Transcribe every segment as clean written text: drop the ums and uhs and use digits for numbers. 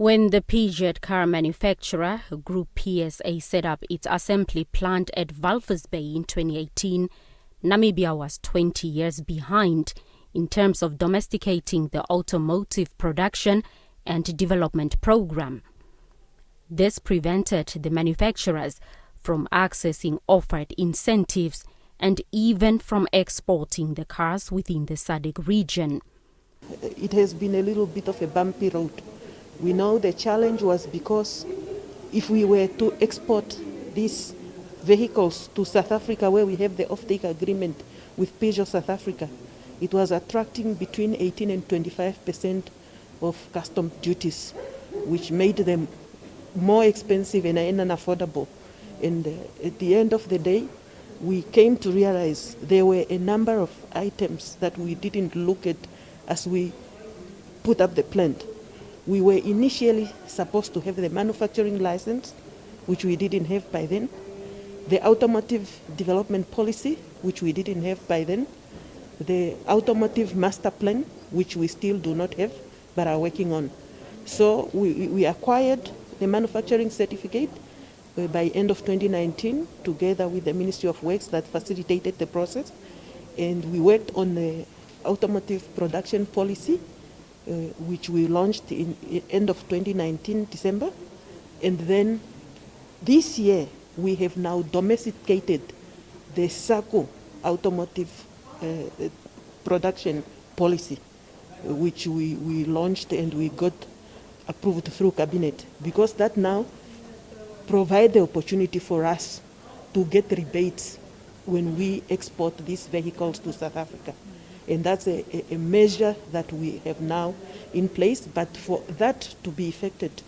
When the Peugeot car manufacturer, Group PSA, set up its assembly plant at Walvis Bay in 2018, Namibia was 20 years behind in terms of domesticating the automotive production and development program. This prevented the manufacturers from accessing offered incentives and even from exporting the cars within the SADC region. It has been a little bit of a bumpy road. We know the challenge was because if we were to export these vehicles to South Africa, where we have the offtake agreement with Peugeot South Africa, it was attracting between 18 and 25% of custom duties, which made them more expensive and unaffordable. And at the end of the day, we came to realize there were a number of items that we didn't look at as we put up the plant. We were initially supposed to have the manufacturing license, which we didn't have by then, the automotive development policy, which we didn't have by then, the automotive master plan, which we still do not have, but are working on. So we acquired the manufacturing certificate by end of 2019, together with the Ministry of Works that facilitated the process, and we worked on the automotive production policy, which we launched in end of 2019, December. And then this year, we have now domesticated the SACO automotive production policy, which we launched and we got approved through cabinet, because that now provides the opportunity for us to get rebates when we export these vehicles to South Africa. And that's a measure that we have now in place. But for that to be effected,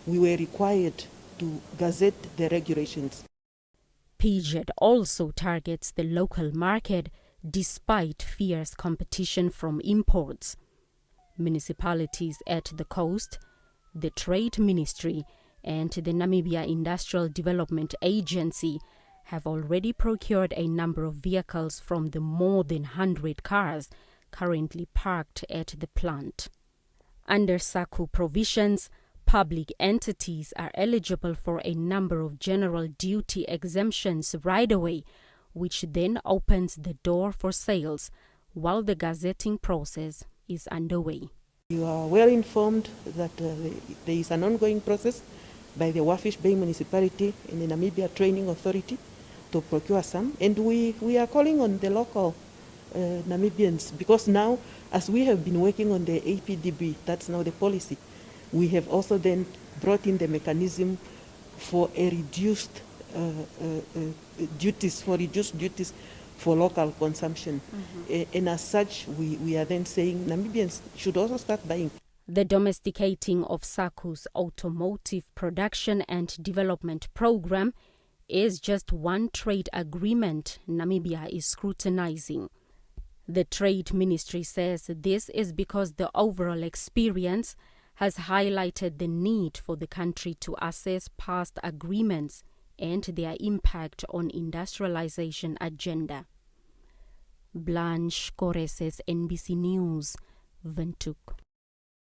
we were required to gazette the regulations. Peugeot also targets the local market despite fierce competition from imports. Municipalities at the coast, the Trade Ministry, and the Namibia Industrial Development Agency have already procured a number of vehicles from the more than 100 cars currently parked at the plant. Under SACU provisions, public entities are eligible for a number of general duty exemptions right away, which then opens the door for sales while the gazetting process is underway. You are well informed that there is an ongoing process by the Walvis Bay municipality and the Namibia Training Authority to procure some, and we are calling on the local Namibians, because now, as we have been working on the APDB, that's now the policy, we have also then brought in the mechanism for a reduced duties for local consumption. And as such, we are then saying Namibians should also start buying. The domesticating of SACU's automotive production and development program is just one trade agreement Namibia is scrutinizing. The Trade Ministry says this is because the overall experience has highlighted the need for the country to assess past agreements and their impact on industrialization agenda. Blanche Koreses, NBC News, Windhoek.